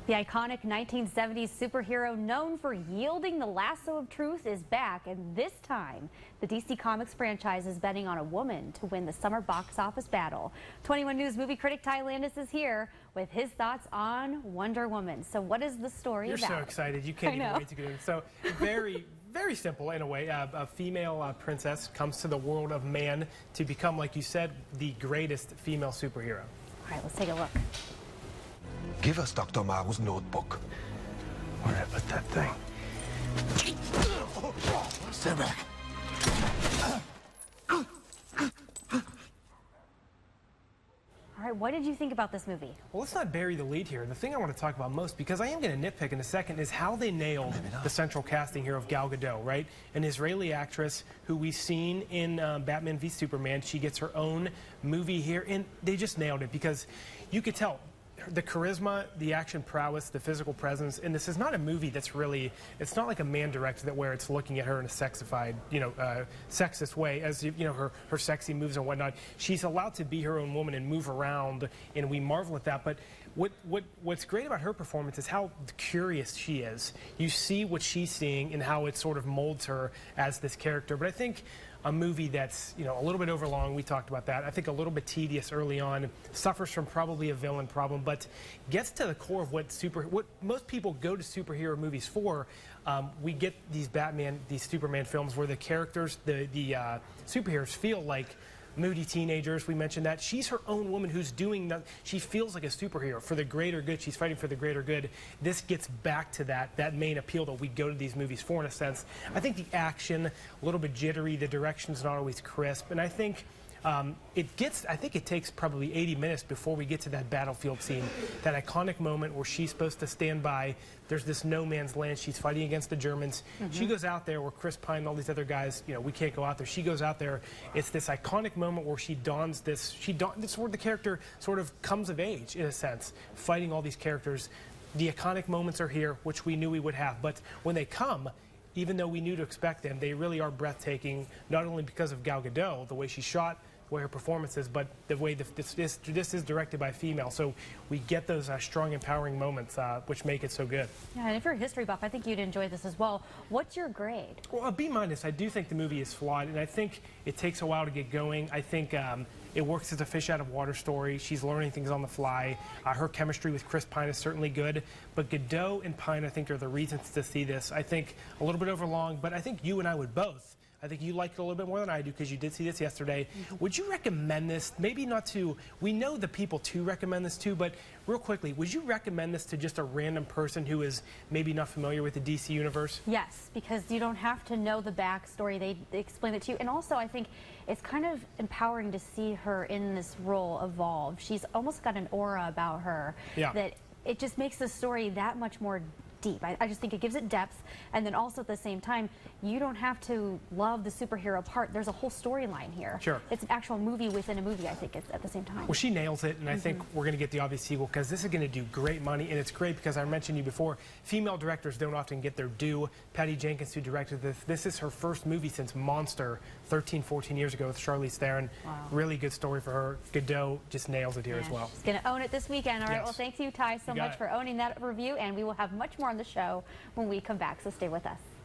The iconic 1970s superhero known for yielding the lasso of truth is back, and this time the DC Comics franchise is betting on a woman to win the summer box office battle. 21 News movie critic Ty Landis is here with his thoughts on Wonder Woman. So what is the story about? You're so excited. You can't even wait to get in. So very simple in a way. A female princess comes to the world of man to become, like you said, the greatest female superhero. All right, let's take a look. Give us Dr. Maru's notebook. Where'd I put that thing? Stand back. All right, what did you think about this movie? Well, let's not bury the lead here. The thing I want to talk about most, because I am going to nitpick in a second, is how they nailed the central casting here of Gal Gadot, right? An Israeli actress who we've seen in Batman v Superman. She gets her own movie here, and they just nailed it because you could tell the charisma, the action prowess, the physical presence, and this is not a movie that's really, it's not like a man directed where it's looking at her in a sexified, sexist way, as her sexy moves and whatnot. She's allowed to be her own woman and move around, and we marvel at that. But what's great about her performance is how curious she is. You see what she's seeing and how it sort of molds her as this character. But I think a movie that's a little bit overlong, we talked about that. I think a little bit tedious early on, suffers from probably a villain problem, but gets to the core of what most people go to superhero movies for. We get these Batman, these Superman films where the characters, the superheroes feel like moody teenagers. We mentioned that. She's her own woman who's doing that. She feels like a superhero for the greater good. She's fighting for the greater good. This gets back to that main appeal that we go to these movies for, in a sense. I think the action, a little bit jittery, the direction's not always crisp, and I think it takes probably 80 minutes before we get to that battlefield scene, that iconic moment where she's supposed to stand by. There's this no man's land. She's fighting against the Germans. She goes out there where Chris Pine and all these other guys, we can't go out there. She goes out there. It's this iconic moment where she dons this. This is where the character sort of comes of age, in a sense, fighting all these characters. The iconic moments are here, which we knew we would have. But when they come, even though we knew to expect them, they really are breathtaking, not only because of Gal Gadot, the way she's shot, the way her performance is, but the way this is directed by a female. So we get those strong, empowering moments, which make it so good. Yeah, and if you're a history buff, I think you'd enjoy this as well. What's your grade? Well, a B-. I do think the movie is flawed, and I think it takes a while to get going. I think it works as a fish out of water story. She's learning things on the fly. Her chemistry with Chris Pine is certainly good, but Gadot and Pine, I think, are the reasons to see this. I think a little bit overlong, but I think you and I would both. I think you liked it a little bit more than I do because you did see this yesterday. Would you recommend this? Maybe not to, we know the people to recommend this to, but real quickly, would you recommend this to just a random person who is maybe not familiar with the DC universe? Yes, because you don't have to know the backstory. They explain it to you. And also, I think it's kind of empowering to see her in this role evolve. She's almost got an aura about her that it just makes the story that much more deep. I just think it gives it depth, and then also at the same time, you don't have to love the superhero part. There's a whole storyline here. Sure. It's an actual movie within a movie, I think, at the same time. Well, she nails it, and I think we're going to get the obvious sequel because this is going to do great money, and it's great because I mentioned you before, female directors don't often get their due. Patty Jenkins, who directed this is her first movie since Monster 13, 14 years ago with Charlize Theron. Wow. Really good story for her. Gadot just nails it here as well. She's going to own it this weekend. All right, well, thanks you, Ty, so much for owning that review, and we will have much more on the show when we come back, so stay with us.